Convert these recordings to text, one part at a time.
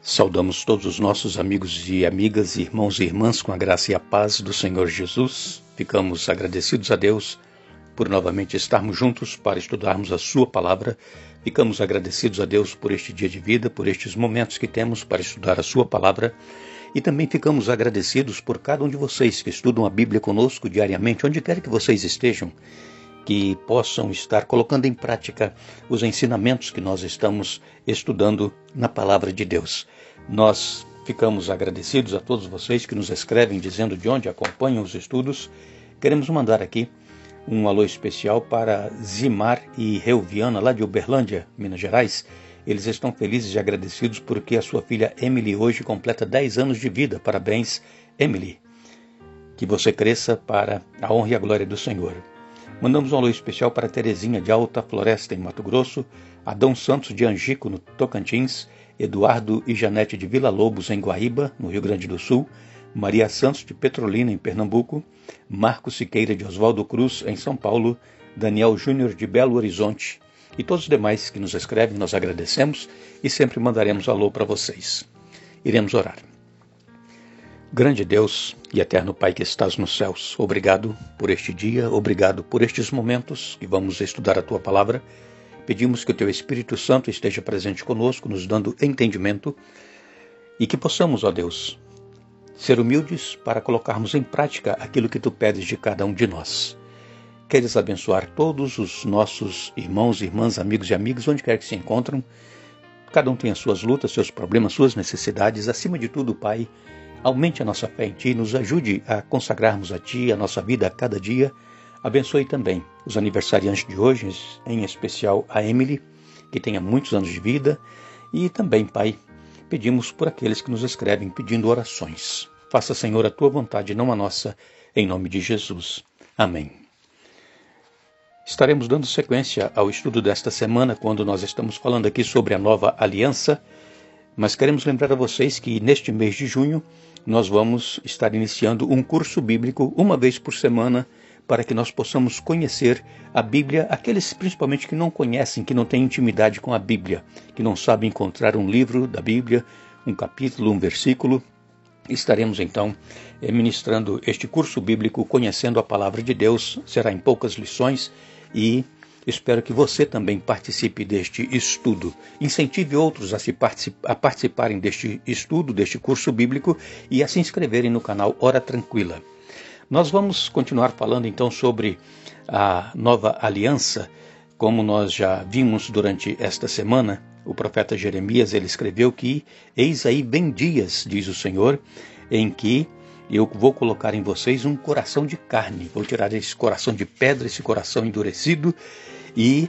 Saudamos todos os nossos amigos e amigas, irmãos e irmãs com a graça e a paz do Senhor Jesus. Ficamos agradecidos a Deus por novamente estarmos juntos para estudarmos a sua palavra. Ficamos agradecidos a Deus por este dia de vida, por estes momentos que temos para estudar a sua palavra. E também ficamos agradecidos por cada um de vocês que estudam a Bíblia conosco diariamente, onde quer que vocês estejam, que possam estar colocando em prática os ensinamentos que nós estamos estudando na Palavra de Deus. Nós ficamos agradecidos a todos vocês que nos escrevem dizendo de onde acompanham os estudos. Queremos mandar aqui um alô especial para Zimar e Reuviana, lá de Uberlândia, Minas Gerais. Eles estão felizes e agradecidos porque a sua filha Emily hoje completa 10 anos de vida. Parabéns, Emily. Que você cresça para a honra e a glória do Senhor. Mandamos um alô especial para Terezinha de Alta Floresta, em Mato Grosso, Adão Santos de Angico, no Tocantins, Eduardo e Janete de Vila Lobos, em Guaíba, no Rio Grande do Sul, Maria Santos de Petrolina, em Pernambuco, Marcos Siqueira de Oswaldo Cruz, em São Paulo, Daniel Júnior de Belo Horizonte e todos os demais que nos escrevem. Nós agradecemos e sempre mandaremos alô para vocês. Iremos orar. Grande Deus e eterno Pai que estás nos céus, obrigado por este dia, obrigado por estes momentos que vamos estudar a Tua Palavra. Pedimos que o Teu Espírito Santo esteja presente conosco, nos dando entendimento e que possamos, ó Deus, ser humildes para colocarmos em prática aquilo que Tu pedes de cada um de nós. Queres abençoar todos os nossos irmãos, irmãs, amigos e amigas, onde quer que se encontram. Cada um tem as suas lutas, seus problemas, suas necessidades. Acima de tudo, Pai, aumente a nossa fé em Ti, nos ajude a consagrarmos a Ti, a nossa vida a cada dia. Abençoe também os aniversariantes de hoje, em especial a Emily, que tenha muitos anos de vida. E também, Pai, pedimos por aqueles que nos escrevem pedindo orações. Faça, Senhor, a Tua vontade, não a nossa, em nome de Jesus. Amém. Estaremos dando sequência ao estudo desta semana, quando nós estamos falando aqui sobre a nova aliança. Mas queremos lembrar a vocês que neste mês de junho nós vamos estar iniciando um curso bíblico uma vez por semana para que nós possamos conhecer a Bíblia, aqueles principalmente que não conhecem, que não têm intimidade com a Bíblia, que não sabem encontrar um livro da Bíblia, um capítulo, um versículo. Estaremos então ministrando este curso bíblico, conhecendo a Palavra de Deus. Será em poucas lições e espero que você também participe deste estudo. Incentive outros a participarem deste estudo, deste curso bíblico e a se inscreverem no canal Hora Tranquila. Nós vamos continuar falando então sobre a nova aliança. Como nós já vimos durante esta semana, o profeta Jeremias, ele escreveu que eis aí vem dias, diz o Senhor, em que eu vou colocar em vocês um coração de carne. Vou tirar esse coração de pedra, esse coração endurecido. E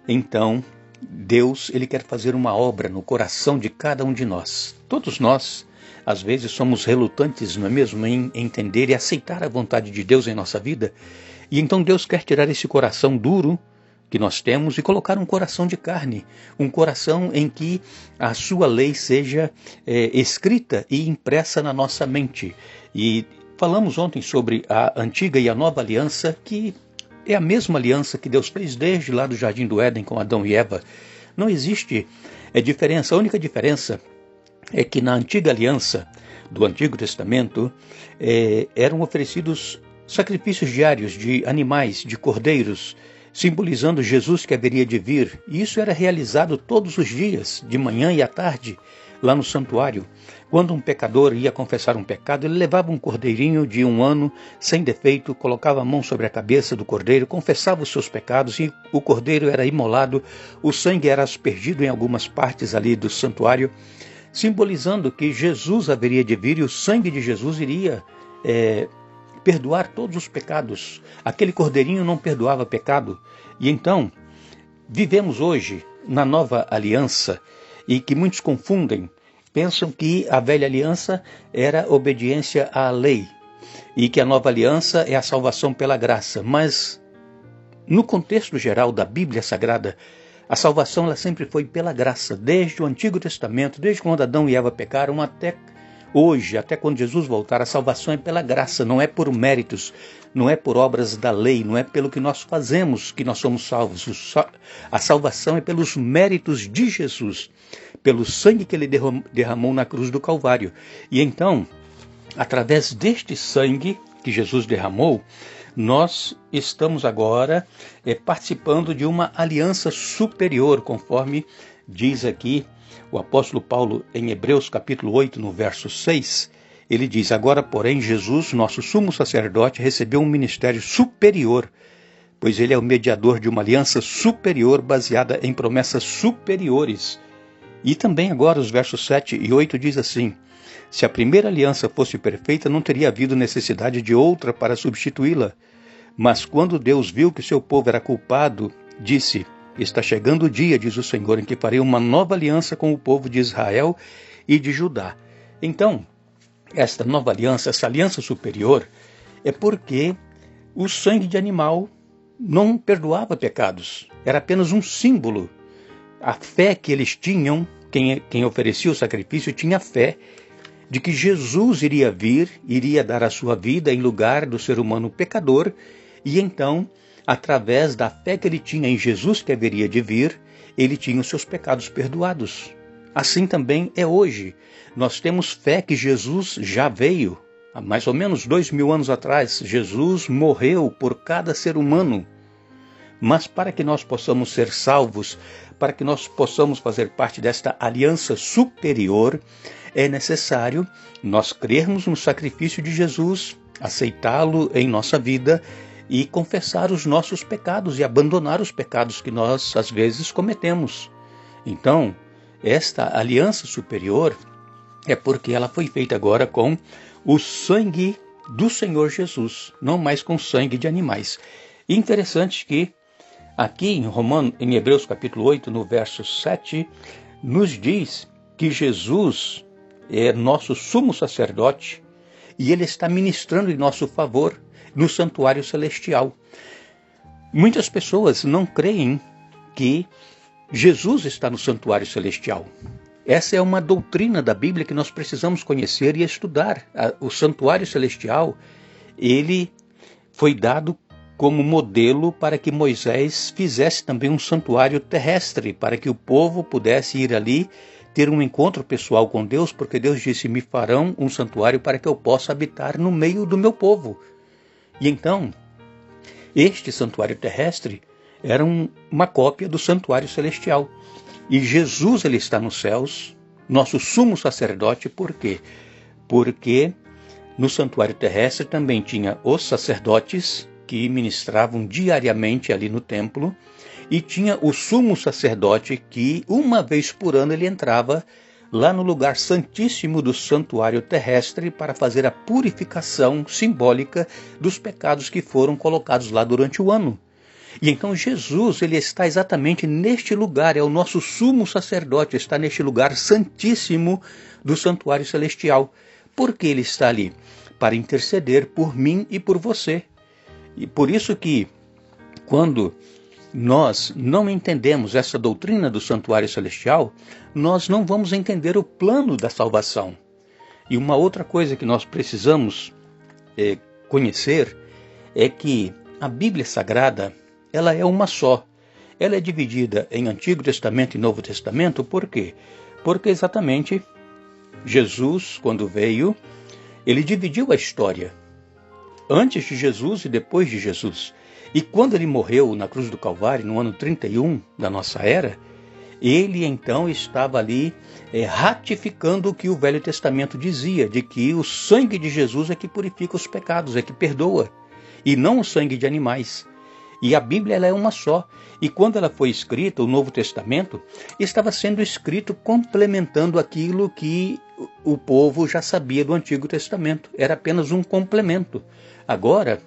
então Deus, ele quer fazer uma obra no coração de cada um de nós. Todos nós, às vezes, somos relutantes, não é mesmo, em entender e aceitar a vontade de Deus em nossa vida. E então Deus quer tirar esse coração duro que nós temos e colocar um coração de carne, um coração em que a sua lei seja escrita e impressa na nossa mente. E falamos ontem sobre a antiga e a nova aliança, que é a mesma aliança que Deus fez desde lá do Jardim do Éden com Adão e Eva. Não existe diferença. A única diferença é que na antiga aliança do Antigo Testamento eram oferecidos sacrifícios diários de animais, de cordeiros, simbolizando Jesus que haveria de vir. E isso era realizado todos os dias, de manhã e à tarde, lá no santuário. Quando um pecador ia confessar um pecado, ele levava um cordeirinho de 1 ano, sem defeito, colocava a mão sobre a cabeça do cordeiro, confessava os seus pecados e o cordeiro era imolado, o sangue era aspergido em algumas partes ali do santuário, simbolizando que Jesus haveria de vir e o sangue de Jesus iria perdoar todos os pecados. Aquele cordeirinho não perdoava pecado. E então, vivemos hoje na nova aliança e que muitos confundem, pensam que a velha aliança era obediência à lei e que a nova aliança é a salvação pela graça. Mas, no contexto geral da Bíblia Sagrada, a salvação ela sempre foi pela graça, desde o Antigo Testamento, desde quando Adão e Eva pecaram até Hoje, até quando Jesus voltar, a salvação é pela graça, não é por méritos, não é por obras da lei, não é pelo que nós fazemos que nós somos salvos. A salvação é pelos méritos de Jesus, pelo sangue que ele derramou na cruz do Calvário. E então, através deste sangue que Jesus derramou, nós estamos agora participando de uma aliança superior, conforme diz aqui o apóstolo Paulo em Hebreus capítulo 8, no verso 6, ele diz: agora, porém, Jesus, nosso sumo sacerdote, recebeu um ministério superior, pois ele é o mediador de uma aliança superior baseada em promessas superiores. E também agora os versos 7 e 8 diz assim: se a primeira aliança fosse perfeita, não teria havido necessidade de outra para substituí-la. Mas quando Deus viu que seu povo era culpado, disse: está chegando o dia, diz o Senhor, em que farei uma nova aliança com o povo de Israel e de Judá. Então, esta nova aliança, essa aliança superior, é porque o sangue de animal não perdoava pecados. Era apenas um símbolo. A fé que eles tinham, quem oferecia o sacrifício, tinha fé de que Jesus iria vir, iria dar a sua vida em lugar do ser humano pecador, e então, através da fé que ele tinha em Jesus que haveria de vir, ele tinha os seus pecados perdoados. Assim também é hoje. Nós temos fé que Jesus já veio. Há mais ou menos 2000 anos atrás, Jesus morreu por cada ser humano. Mas para que nós possamos ser salvos, para que nós possamos fazer parte desta aliança superior, é necessário nós crermos no sacrifício de Jesus, aceitá-lo em nossa vida e confessar os nossos pecados e abandonar os pecados que nós, às vezes, cometemos. Então, esta aliança superior é porque ela foi feita agora com o sangue do Senhor Jesus, não mais com sangue de animais. E interessante que aqui em Hebreus capítulo 8, no verso 7, nos diz que Jesus é nosso sumo sacerdote e ele está ministrando em nosso favor no santuário celestial. Muitas pessoas não creem que Jesus está no santuário celestial. Essa é uma doutrina da Bíblia que nós precisamos conhecer e estudar. O santuário celestial, ele foi dado como modelo para que Moisés fizesse também um santuário terrestre, para que o povo pudesse ir ali ter um encontro pessoal com Deus, porque Deus disse: me farão um santuário para que eu possa habitar no meio do meu povo. E então, este santuário terrestre era uma cópia do santuário celestial. E Jesus, ele está nos céus, nosso sumo sacerdote. Por quê? Porque no santuário terrestre também tinha os sacerdotes que ministravam diariamente ali no templo, e tinha o sumo sacerdote que uma vez por ano ele entrava lá no lugar santíssimo do santuário terrestre para fazer a purificação simbólica dos pecados que foram colocados lá durante o ano. E então Jesus, ele está exatamente neste lugar, é o nosso sumo sacerdote, está neste lugar santíssimo do santuário celestial. Por que ele está ali? Para interceder por mim e por você. E por isso que, quando nós não entendemos essa doutrina do santuário celestial, nós não vamos entender o plano da salvação. E uma outra coisa que nós precisamos conhecer é que a Bíblia Sagrada, ela é uma só. Ela é dividida em Antigo Testamento e Novo Testamento. Por quê? Porque exatamente Jesus, quando veio, ele dividiu a história antes de Jesus e depois de Jesus. E quando ele morreu na cruz do Calvário, no ano 31 da nossa era, ele então estava ali ratificando o que o Velho Testamento dizia, de que o sangue de Jesus é que purifica os pecados, é que perdoa, e não o sangue de animais. E a Bíblia, ela é uma só. E quando ela foi escrita, o Novo Testamento estava sendo escrito complementando aquilo que o povo já sabia do Antigo Testamento. Era apenas um complemento. Agora,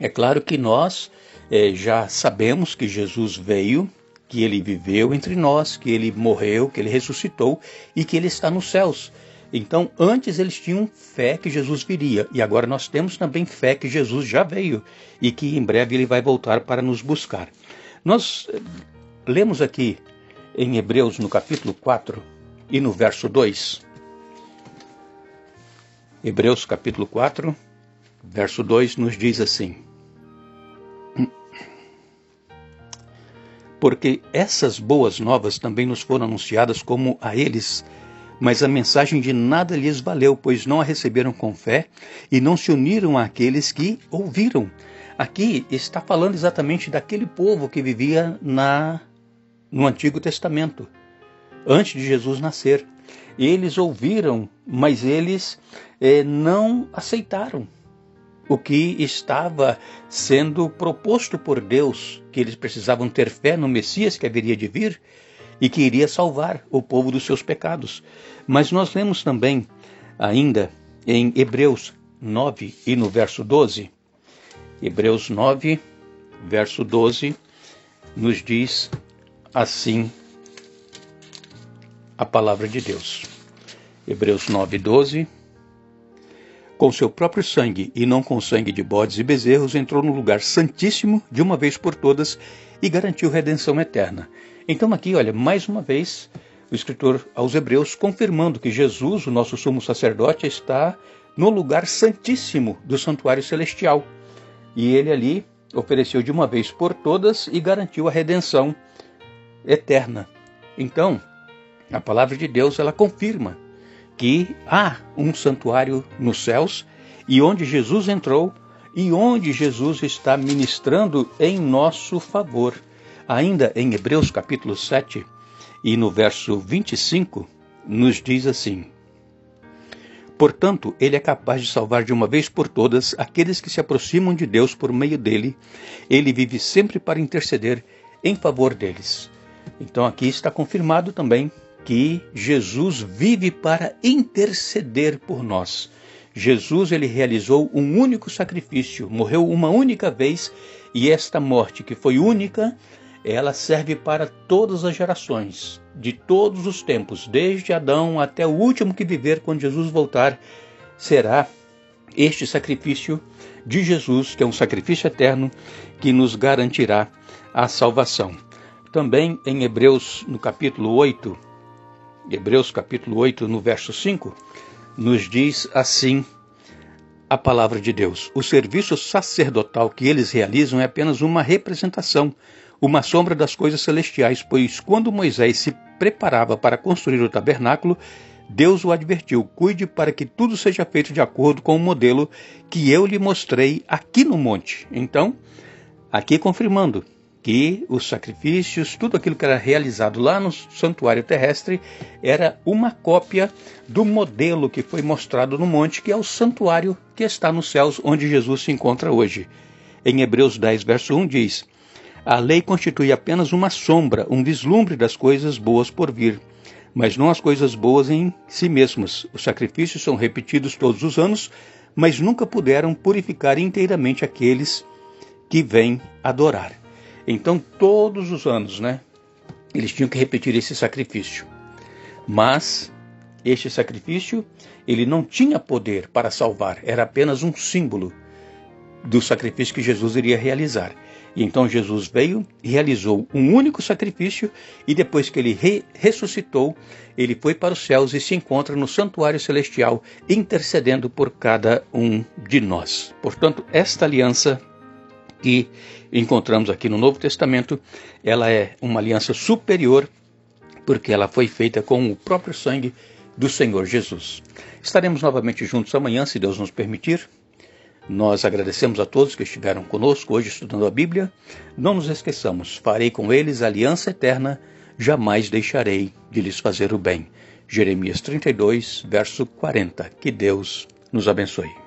é claro que nós já sabemos que Jesus veio, que ele viveu entre nós, que ele morreu, que ele ressuscitou e que ele está nos céus. Então, antes eles tinham fé que Jesus viria, e agora nós temos também fé que Jesus já veio e que em breve ele vai voltar para nos buscar. Nós lemos aqui em Hebreus, no capítulo 4 e no verso 2, Hebreus capítulo 4, verso 2 nos diz assim: porque essas boas novas também nos foram anunciadas como a eles, mas a mensagem de nada lhes valeu, pois não a receberam com fé e não se uniram àqueles que ouviram. Aqui está falando exatamente daquele povo que vivia no Antigo Testamento, antes de Jesus nascer. Eles ouviram, mas eles não aceitaram o que estava sendo proposto por Deus, que eles precisavam ter fé no Messias que haveria de vir e que iria salvar o povo dos seus pecados. Mas nós lemos também, ainda em Hebreus 9 e no verso 12, Hebreus 9, verso 12, nos diz assim a palavra de Deus. Hebreus 9, 12. Com seu próprio sangue, e não com o sangue de bodes e bezerros, entrou no lugar santíssimo de uma vez por todas e garantiu redenção eterna. Então aqui, olha, mais uma vez, o escritor aos Hebreus confirmando que Jesus, o nosso sumo sacerdote, está no lugar santíssimo do santuário celestial. E ele ali ofereceu de uma vez por todas e garantiu a redenção eterna. Então, a palavra de Deus, ela confirma que há um santuário nos céus e onde Jesus entrou e onde Jesus está ministrando em nosso favor. Ainda em Hebreus capítulo 7 e no verso 25 nos diz assim: portanto, ele é capaz de salvar de uma vez por todas aqueles que se aproximam de Deus por meio dele. Ele vive sempre para interceder em favor deles. Então aqui está confirmado também que Jesus vive para interceder por nós. Jesus, ele realizou um único sacrifício, morreu uma única vez, e esta morte que foi única, ela serve para todas as gerações, de todos os tempos, desde Adão até o último que viver quando Jesus voltar. Será este sacrifício de Jesus, que é um sacrifício eterno, que nos garantirá a salvação. Também em Hebreus, no capítulo 8, Hebreus capítulo 8, no verso 5, nos diz assim a palavra de Deus: o serviço sacerdotal que eles realizam é apenas uma representação, uma sombra das coisas celestiais, pois quando Moisés se preparava para construir o tabernáculo, Deus o advertiu: cuide para que tudo seja feito de acordo com o modelo que eu lhe mostrei aqui no monte. Então, aqui confirmando que os sacrifícios, tudo aquilo que era realizado lá no santuário terrestre, era uma cópia do modelo que foi mostrado no monte, que é o santuário que está nos céus, onde Jesus se encontra hoje. Em Hebreus 10, verso 1 diz: a lei constitui apenas uma sombra, um vislumbre das coisas boas por vir, mas não as coisas boas em si mesmas. Os sacrifícios são repetidos todos os anos, mas nunca puderam purificar inteiramente aqueles que vêm adorar. Então, todos os anos, eles tinham que repetir esse sacrifício. Mas este sacrifício, ele não tinha poder para salvar, era apenas um símbolo do sacrifício que Jesus iria realizar. E então Jesus veio e realizou um único sacrifício, e depois que ele ressuscitou, ele foi para os céus e se encontra no santuário celestial, intercedendo por cada um de nós. Portanto, esta aliança que encontramos aqui no Novo Testamento, ela é uma aliança superior, porque ela foi feita com o próprio sangue do Senhor Jesus. Estaremos novamente juntos amanhã, se Deus nos permitir. Nós agradecemos a todos que estiveram conosco hoje estudando a Bíblia. Não nos esqueçamos, farei com eles aliança eterna, jamais deixarei de lhes fazer o bem. Jeremias 32, verso 40. Que Deus nos abençoe.